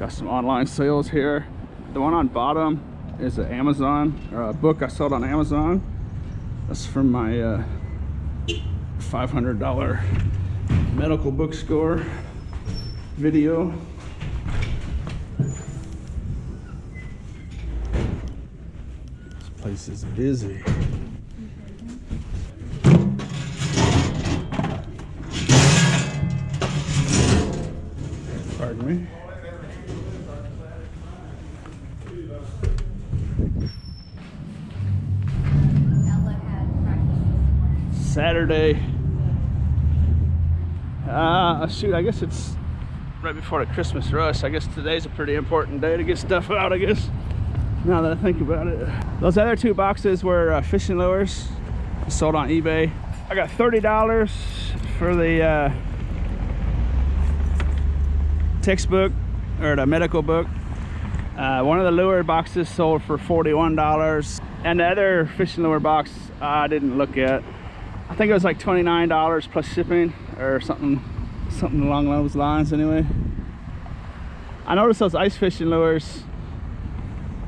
Got some online sales here. The one on bottom is an Amazon, or a book I sold on Amazon. That's from my $500 medical book score video. This place is busy. Pardon me. Saturday. Shoot, I guess it's right before the Christmas rush. I guess today's a pretty important day to get stuff out, I guess, now that I think about it. Those other two boxes were fishing lures sold on eBay. I got $30 for the textbook, or the medical book. One of the lure boxes sold for $41, and the other fishing lure box I didn't look at. I think it was like $29 plus shipping, or something along those lines anyway. I noticed those ice fishing lures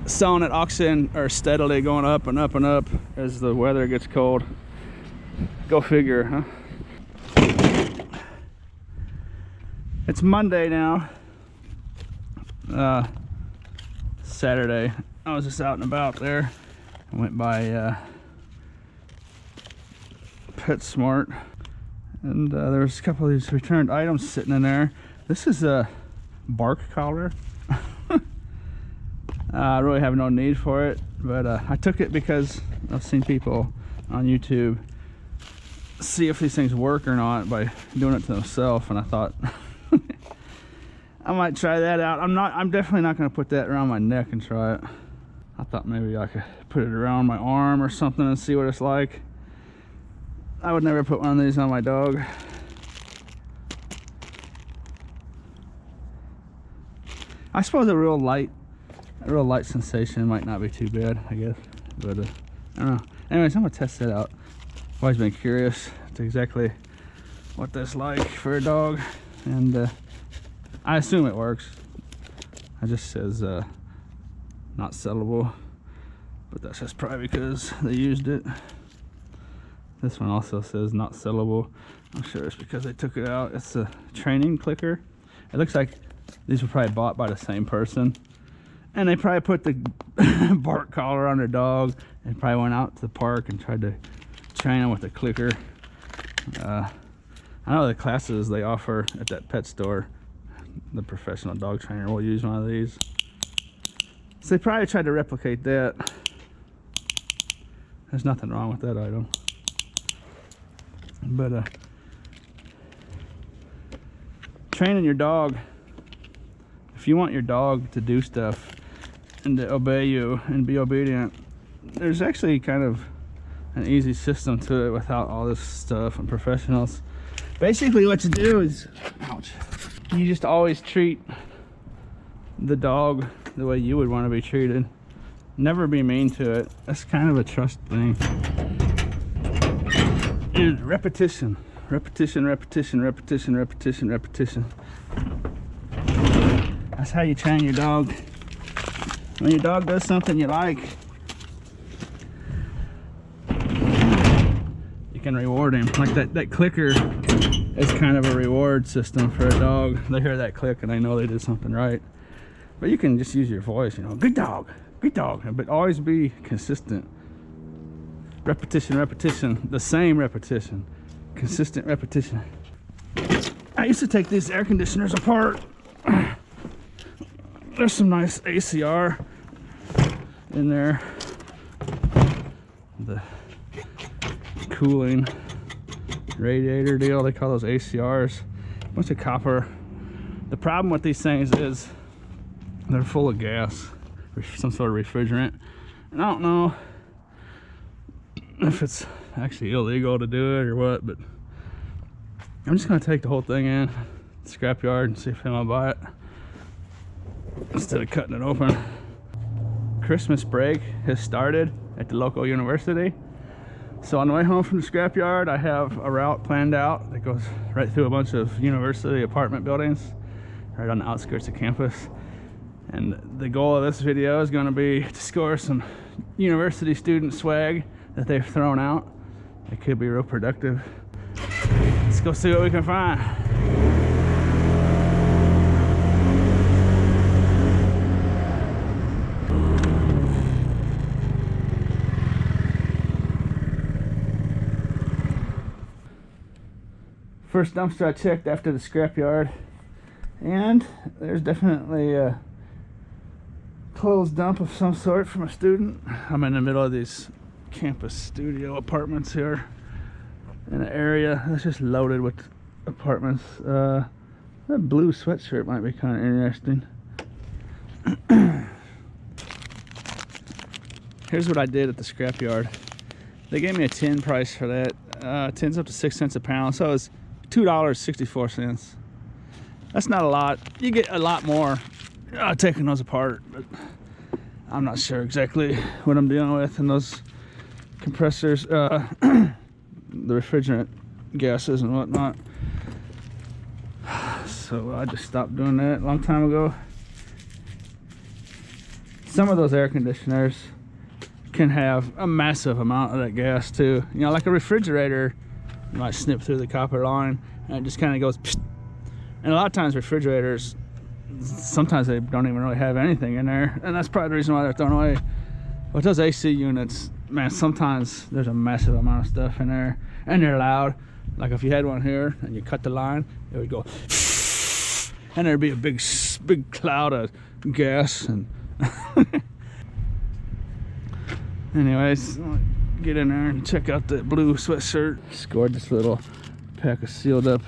selling at auction are steadily going up and up and up as the weather gets cold. Go figure, huh? It's Monday now. Saturday. I was just out and about there. I went by PetSmart, and there was a couple of these returned items sitting in there. This is a bark collar. I really have no need for it, but I took it because I've seen people on YouTube see if these things work or not by doing it to themselves, and I thought I might try that out. I'm definitely not going to put that around my neck and try it. I thought maybe I could put it around my arm or something and see what it's like. I would never put one of these on my dog. I suppose a real light sensation might not be too bad, I guess. But I don't know. Anyways, I'm gonna test it out. I've always been curious to exactly what that's like for a dog, and I assume it works. It just says not sellable, but that's just probably because they used it. This one also says not sellable. I'm sure it's because they took it out. It's a training clicker. It looks like these were probably bought by the same person, and they probably put the bark collar on their dog and probably went out to the park and tried to train them with a clicker. I know the classes they offer at that pet store, the professional dog trainer will use one of these. So they probably tried to replicate that. There's nothing wrong with that item. But training your dog, if you want your dog to do stuff and to obey you and be obedient, there's actually kind of an easy system to it without all this stuff and professionals. Basically what you do is, ouch, you just always treat the dog the way you would want to be treated. Never be mean to it. That's kind of a trust thing. Repetition, repetition, repetition, repetition, repetition, repetition. That's how you train your dog. When your dog does something you like, you can reward him. Like that clicker is kind of a reward system for a dog. They hear that click and they know they did something right. But you can just use your voice, you know, good dog, but always be consistent. Repetition, repetition, the same repetition, consistent repetition. I used to take these air conditioners apart. There's some nice ACR in there. The cooling radiator deal, they call those ACRs. A bunch of copper. The problem with these things is they're full of gas, some sort of refrigerant. And I don't know if it's actually illegal to do it or what, but I'm just gonna take the whole thing in the scrapyard and see if anyone will buy it instead of cutting it open. Christmas break has started at the local university, so on the way home from the scrapyard I have a route planned out that goes right through a bunch of university apartment buildings right on the outskirts of campus, And the goal of this video is going to be to score some university student swag that they've thrown out. It could be real productive. Let's go see what we can find. First dumpster I checked after the scrapyard, and there's definitely a closed dump of some sort from a student. I'm in the middle of these campus studio apartments here in an area that's just loaded with apartments. That blue sweatshirt might be kind of interesting. Here's what I did at the scrapyard. They gave me a tin price for that. Tin's up to 6 cents a pound, so it's $2.64. That's not a lot. You get a lot more taking those apart, but I'm not sure exactly what I'm dealing with in those compressors, the refrigerant gases and whatnot. So I just stopped doing that a long time ago. Some of those air conditioners can have a massive amount of that gas too. You know, like a refrigerator, you might snip through the copper line and it just kind of goes psh. And a lot of times refrigerators, sometimes they don't even really have anything in there, and that's probably the reason why they're thrown away. But those AC units, man, sometimes there's a massive amount of stuff in there, and they're loud. Like if you had one here and you cut the line, it would go and there'd be a big cloud of gas. And anyways, get in there and check out the blue sweatshirt. Scored this little pack of sealed up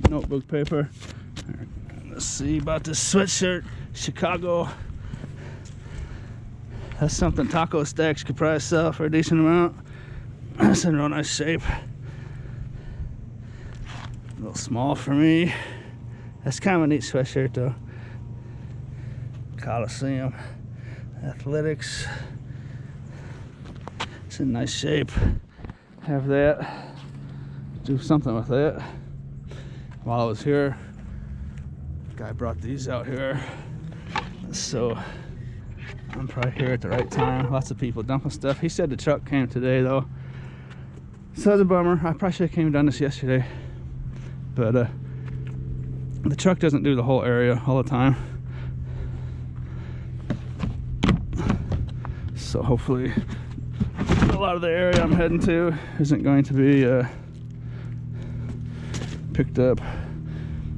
notebook paper. Let's see about this sweatshirt. Chicago. That's something Taco Stacks could probably sell for a decent amount. It's in real nice shape. A little small for me. That's kind of a neat sweatshirt though. Coliseum Athletics. It's in nice shape. Have that. Do something with it. While I was here, guy brought these out here, so I'm probably here at the right time. Lots of people dumping stuff. He said the truck came today though, so it's a bummer. I probably should have came and done this yesterday, but the truck doesn't do the whole area all the time, so hopefully a lot of the area I'm heading to isn't going to be picked up.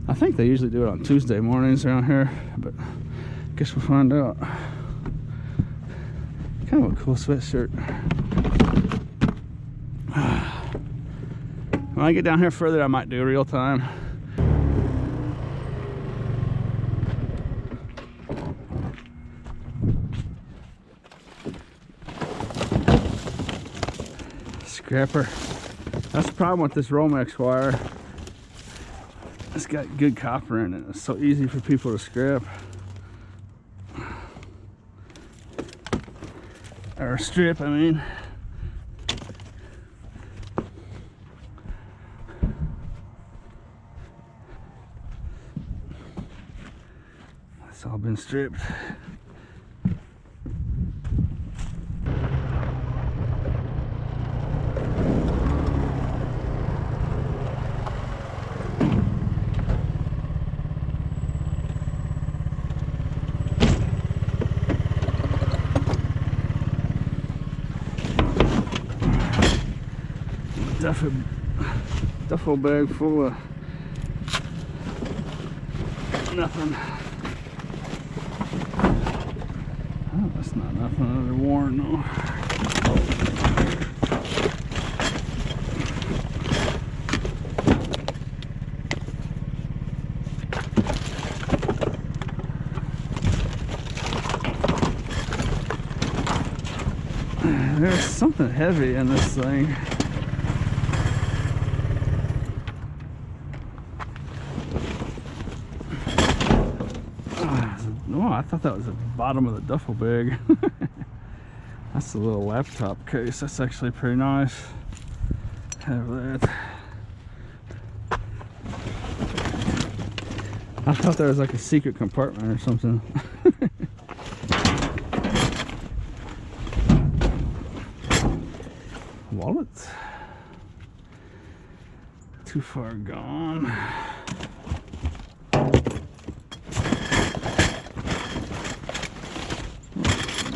I think they usually do it on Tuesday mornings around here, but I guess we'll find out. Kind of a cool sweatshirt. When I get down here further, I might do real time. Scrapper. That's the problem with this Romex wire. It's got good copper in it. It's so easy for people to scrap. Or strip, I mean. It's all been stripped. Duffel bag full of nothing. Oh, that's not nothing under Warren though. There's something heavy in this thing. Oh, I thought that was the bottom of the duffel bag. That's a little laptop case. That's actually pretty nice. Have that. I thought there was like a secret compartment or something. Wallet. Too far gone.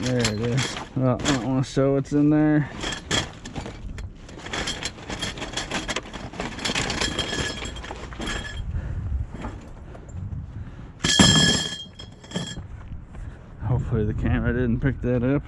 There it is. Well, I don't want to show what's in there. Hopefully the camera didn't pick that up.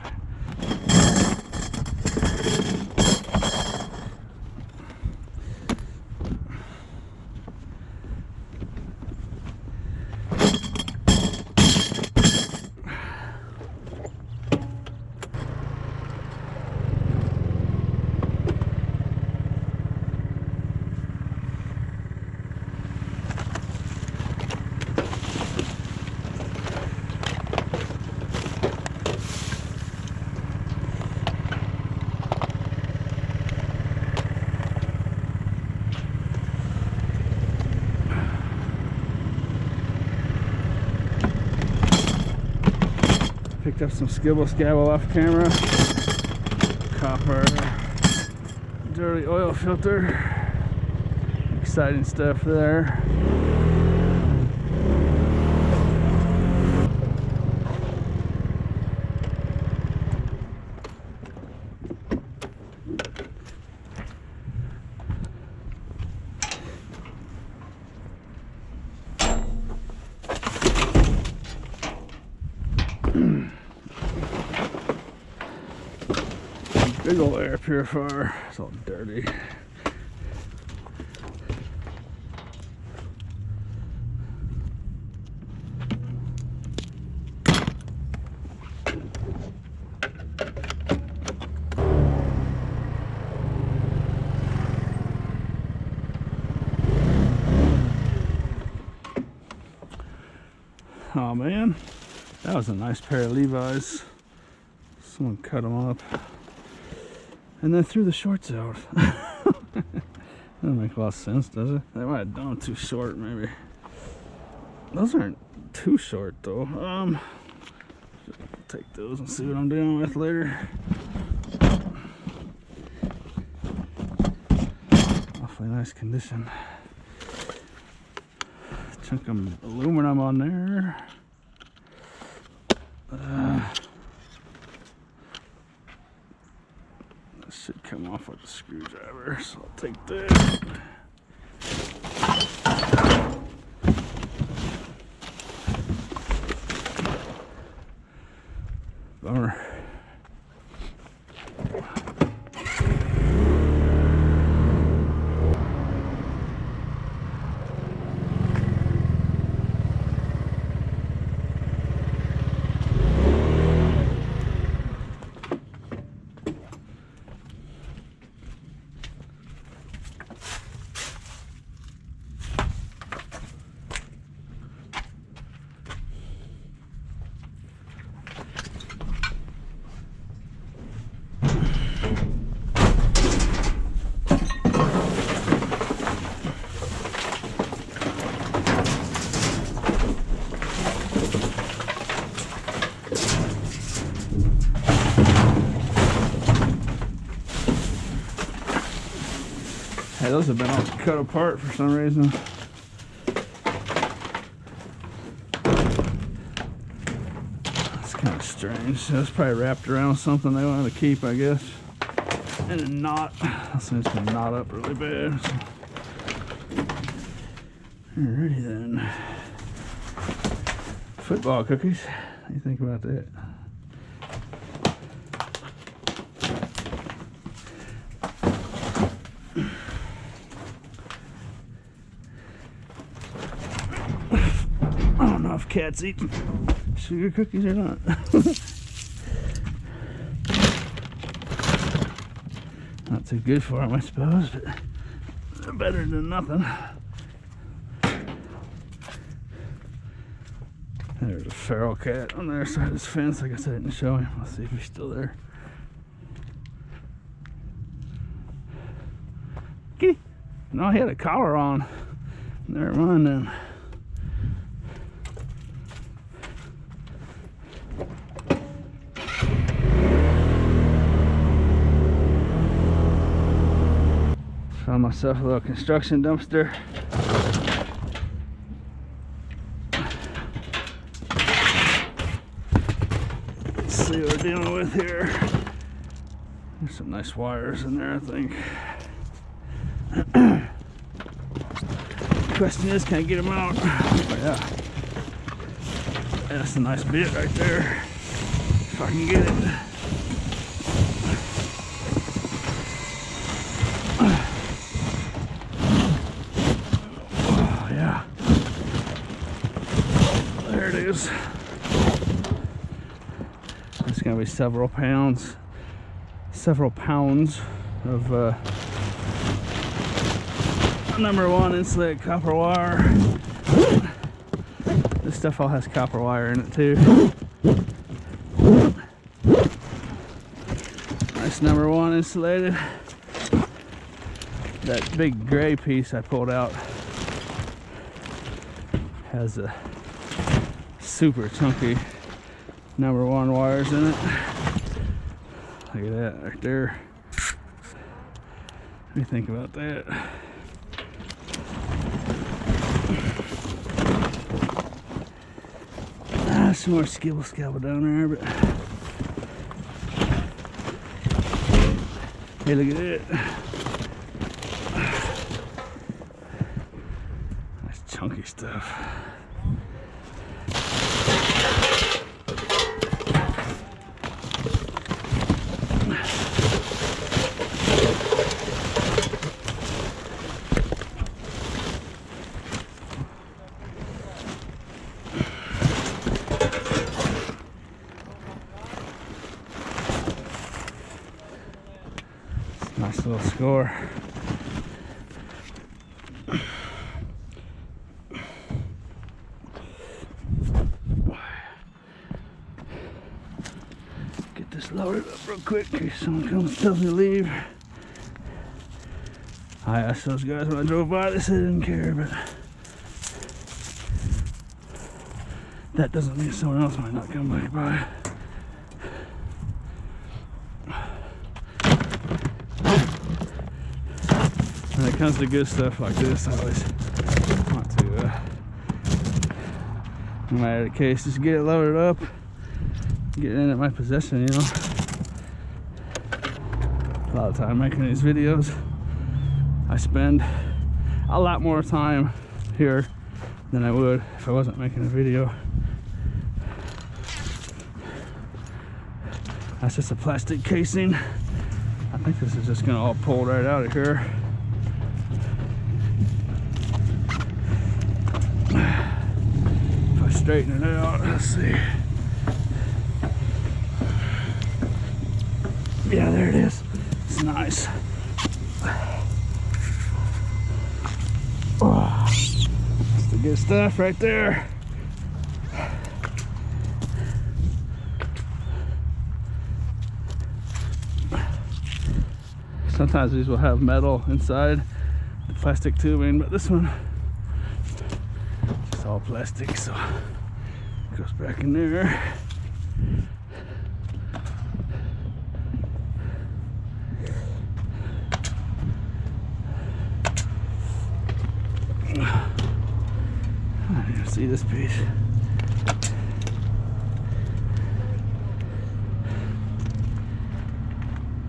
Picked up some skibble scabble off camera. Copper, dirty oil filter. Exciting stuff there. Big old air purifier. It's all dirty. Oh man, that was a nice pair of Levi's. Someone cut them up and then threw the shorts out. Doesn't make a lot of sense, does it? They might have done them too short, maybe. Those aren't too short though. Take those and see what I'm dealing with later. Awfully nice condition. Chunk of aluminum on there. This should come off with a screwdriver, so I'll take that. Bummer. Hey, those have been all cut apart for some reason. That's kind of strange. That's probably wrapped around something they wanted to keep, I guess. And a knot. It's gonna knot up really bad. So. Alrighty then. Football cookies. What do you think about that? I don't know if cats eat sugar cookies or not. Not too good for them, I suppose, but they're better than nothing. There's a feral cat on the other side of this fence. I guess I didn't show him. Let's see if he's still there. Kitty! No, he had a collar on. Never mind then. Found myself a little construction dumpster. Let's see what we're dealing with here. There's some nice wires in there, I think. Question is, can I get them out? Oh, yeah. That's a nice bit right there. If I can get it. Oh, yeah. There it is. It's gonna be several pounds of #1 insulated copper wire. This stuff all has copper wire in it too. Nice #1 insulated. That big gray piece I pulled out has a super chunky #1 wires in it. Look at that right there. What do you think about that? Some more scabble down there, but hey, look at it. Nice chunky stuff. Nice little score. Get this loaded up real quick in case someone comes and tells me to leave. I asked those guys when I drove by, they said they didn't care, but that doesn't mean someone else might not come back by. When it comes to good stuff like this, I always want to, no matter the case, just get it loaded up, get it in my possession, you know. A lot of time making these videos, I spend a lot more time here than I would if I wasn't making a video. That's just a plastic casing. I think this is just gonna all pull right out of here. If I straighten it out, let's see. Yeah, there it is. It's nice. Oh, that's the good stuff right there. Sometimes these will have metal inside the plastic tubing, but this one is all plastic, so it goes back in there. I didn't see this piece.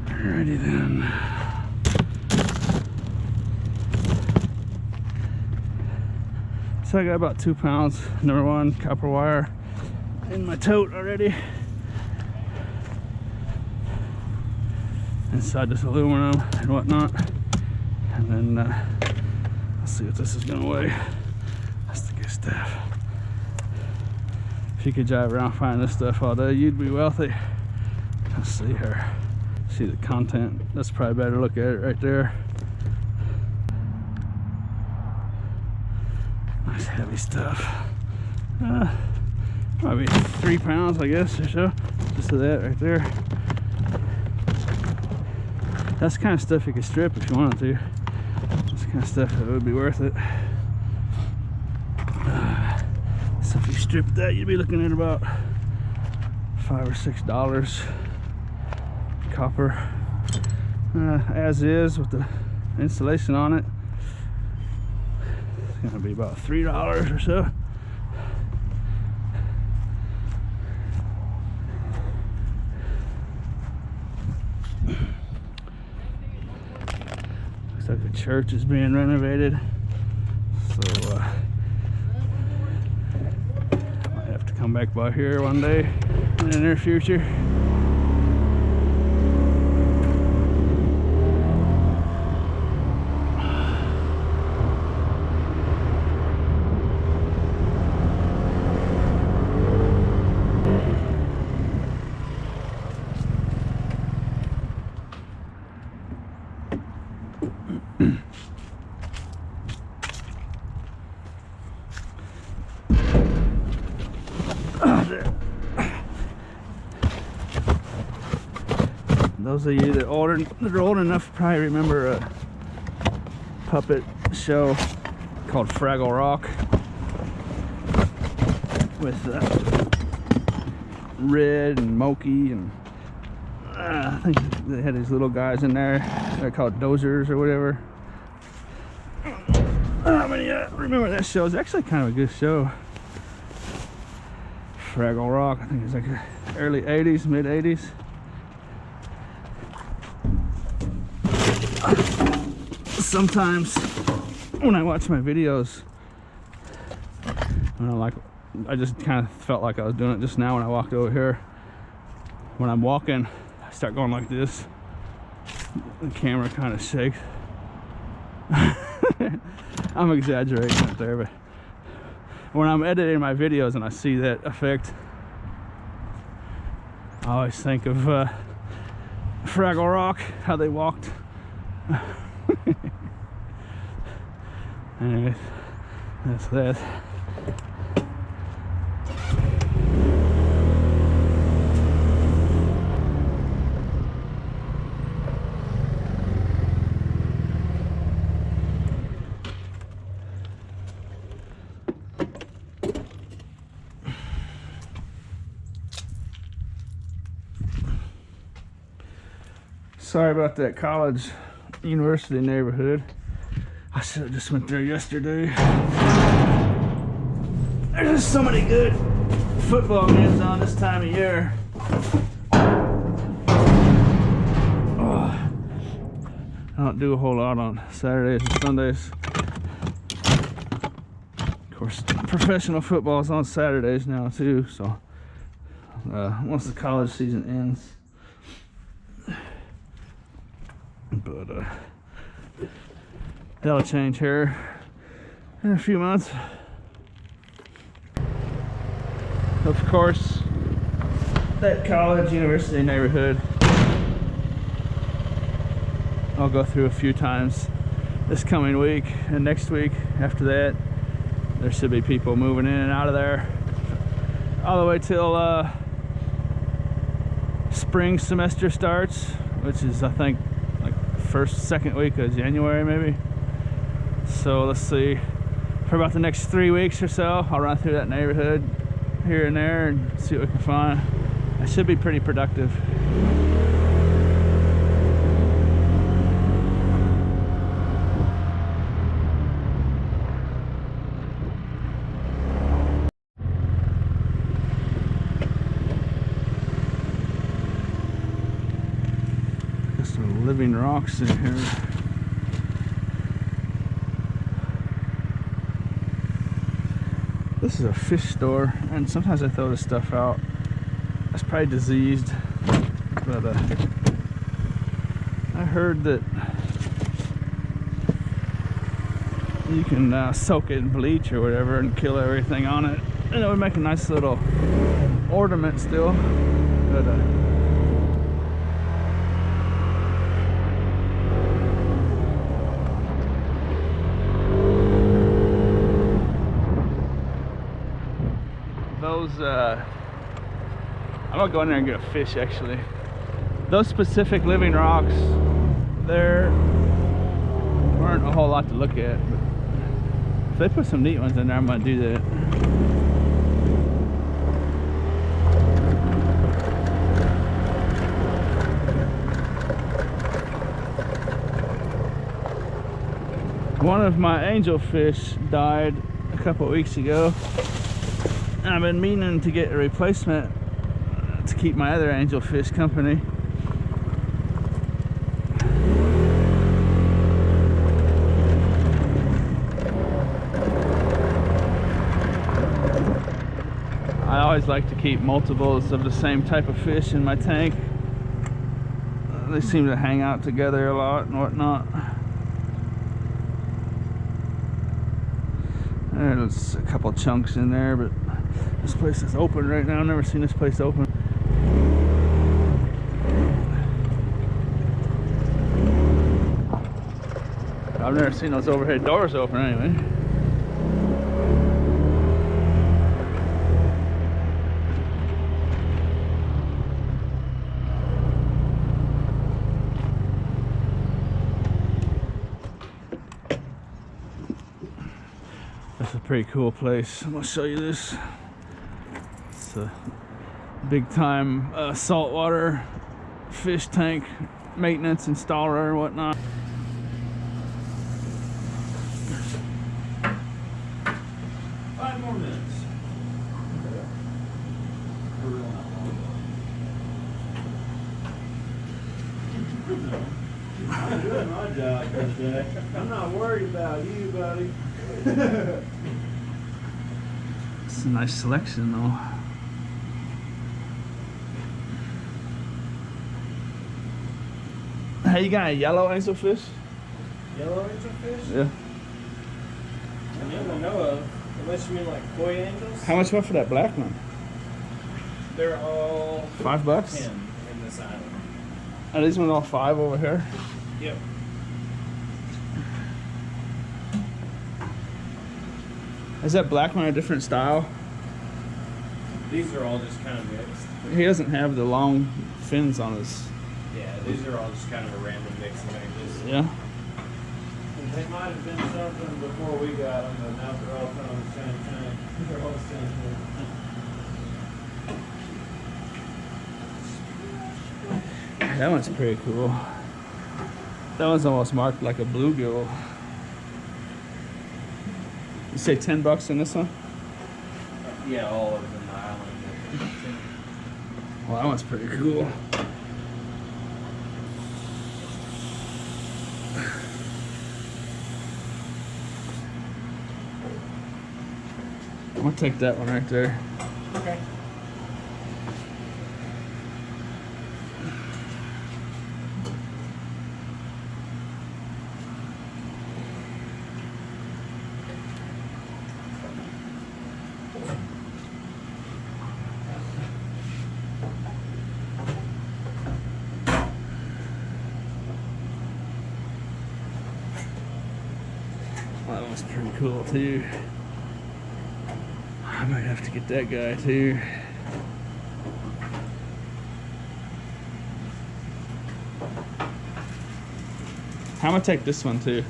Alrighty then. So I got about 2 pounds, #1 copper wire in my tote already. Inside this aluminum and whatnot. And then let's see what this is gonna weigh. That's the good stuff. If you could drive around finding this stuff all day, you'd be wealthy. Let's see here. See the content. That's probably better look at it right there. Nice heavy stuff. Probably 3 pounds, I guess, or so. Just of that right there. That's the kind of stuff you could strip if you wanted to. That's the kind of stuff that would be worth it. So if you strip that, you'd be looking at about $5 or $6 copper, as is, with the Installation on it, it's gonna be about $3 or so. Looks like the church is being renovated, so might have to come back by here one day in the near future. Those of you that are old enough probably remember a puppet show called Fraggle Rock with Red and Moki, and I think they had these little guys in there. They're called dozers or whatever. Remember that show? It's actually kind of a good show. Fraggle Rock. I think it's like early 80s, mid 80s. Sometimes when I watch my videos, I just kind of felt like I was doing it just now when I walked over here. When I'm walking, I start going like this. The camera kind of shakes. I'm exaggerating it there, but when I'm editing my videos and I see that effect, I always think of Fraggle Rock, how they walked. Anyways, that's that. Sorry about that college university neighborhood. I should have just went there yesterday. There's just so many good football games on this time of year. Oh, I don't do a whole lot on Saturdays and Sundays. Of course, professional football is on Saturdays now too, so once the college season ends. But that'll change here in a few months. Of course, that college university neighborhood I'll go through a few times this coming week, and next week after that there should be people moving in and out of there all the way till spring semester starts, which is I think second week of January maybe. So let's see, for about the next 3 weeks or so I'll run through that neighborhood here and there and see what we can find. It should be pretty productive. Some living rocks in here. This is a fish store, and sometimes I throw this stuff out. It's probably diseased, but I heard that you can soak it in bleach or whatever and kill everything on it, and it would make a nice little ornament still. But I'm gonna go in there and get a fish actually. Those specific living rocks, there weren't a whole lot to look at, but if they put some neat ones in there, I'm gonna do that. One of my angelfish died a couple of weeks ago. I've been meaning to get a replacement to keep my other angelfish company. I always like to keep multiples of the same type of fish in my tank. They seem to hang out together a lot and whatnot. There's a couple chunks in there, but this place is open right now. I've never seen this place open. I've never seen those overhead doors open anyway. That's a pretty cool place. I'm gonna show you this. It's a big time saltwater fish tank maintenance installer and whatnot. I'm doing my job for the day. I'm not worried about you, buddy. It's a nice selection though. Hey, you got a yellow angelfish? Yellow angelfish? Yeah. I never know of. Unless you mean like koi angels? How much went for that black one? They're all $5? 10 in this island. Are these ones all 5 over here? Yep. Is that black one a different style? These are all just kind of mixed. He doesn't have the long fins on his. Yeah, these are all just kind of a random mix of angels. Yeah. They might have been something before we got them, but now they're all kind of the same thing. They're all the same thing. That one's pretty cool. That one's almost marked like a bluegill. You say $10 in this one? Yeah, all of them in the island. Well, that one's pretty cool. I'm gonna take that one right there. Okay. That one's pretty cool too. I might have to get that guy too. I'm gonna take this one too.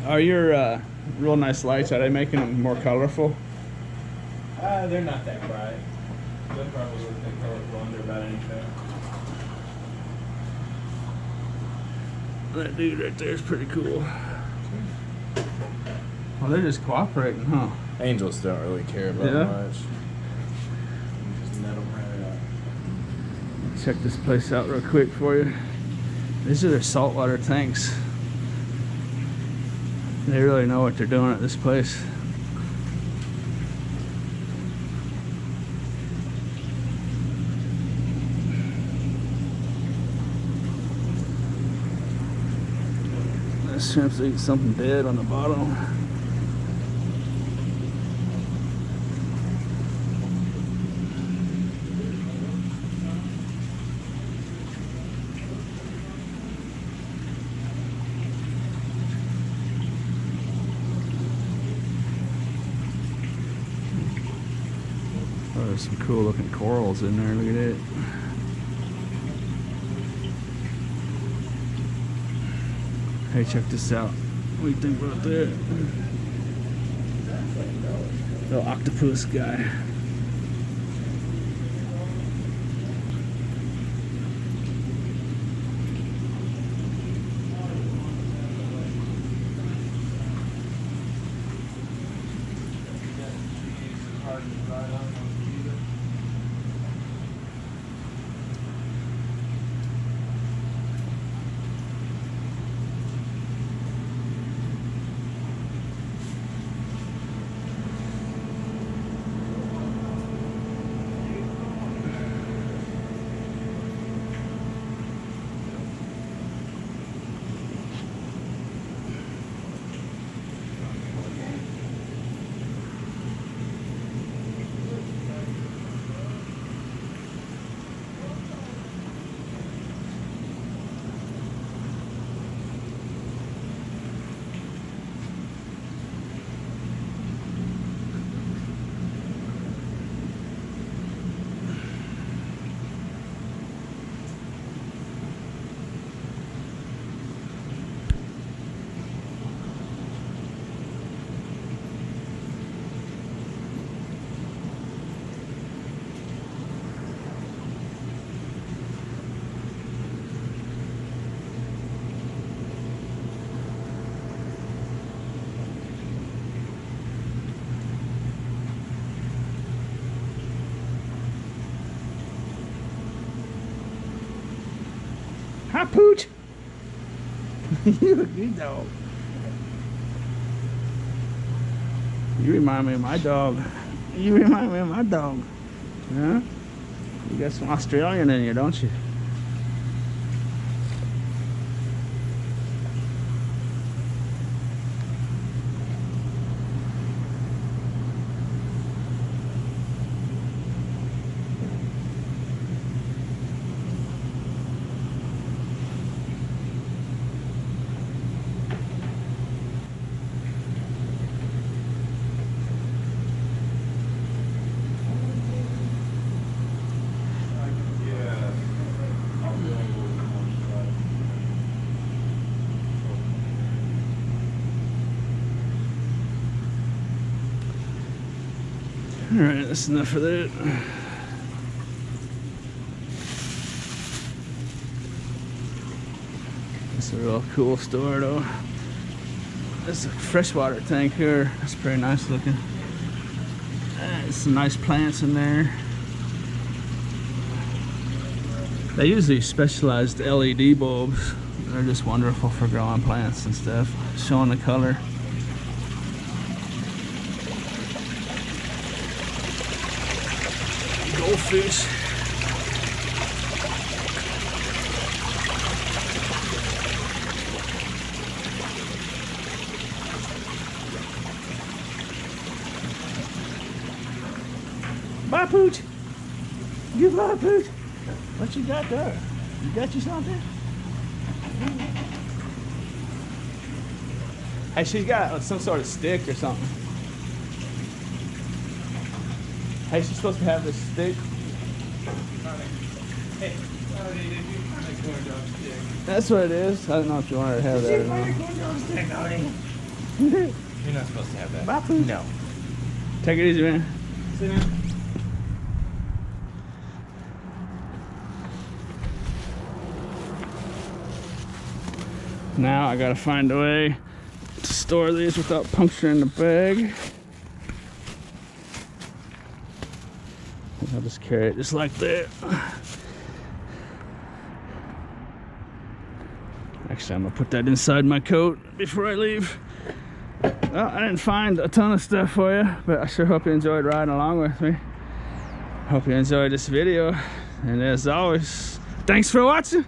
Are your real nice lights, are they making them more colorful? They're not that bright. They'll probably look that colorful under about anything. That dude right there is pretty cool. Well, they're just cooperating, huh? Angels don't really care about much. Just net them right out. Check this place out real quick for you. These are their saltwater tanks. They really know what they're doing at this place. This shrimp's eating something dead on the bottom. Oh, there's some cool looking corals in there, look at it. Hey, check this out. What do you think about that? Little octopus guy. hard to ride on once you use it. Hi, Pooch. You a good dog. You remind me of my dog. You remind me of my dog. Yeah? You got some Australian in you, don't you? Alright, that's enough of that. It's a real cool store though. There's a freshwater tank here. That's pretty nice looking. There's some nice plants in there. They use these specialized LED bulbs. They're just wonderful for growing plants and stuff, showing the color. Goldfish. Bye, Pooch. Goodbye, Pooch. What you got there? You got you something? Hey, she's got some sort of stick or something. Hey, she's supposed to have this stick. Hey, did you find a corn dog stick? That's what it is. I don't know if you wanted to have that or not. Corn dog stick, honey. You're not supposed to have that. Bye, Pooch. No. Take it easy, man. Sit down. Now I gotta find a way to store these without puncturing the bag. I'll just carry it just like that. Actually, I'm gonna put that inside my coat before I leave. Well, I didn't find a ton of stuff for you, but I sure hope you enjoyed riding along with me. Hope you enjoyed this video, and as always, thanks for watching.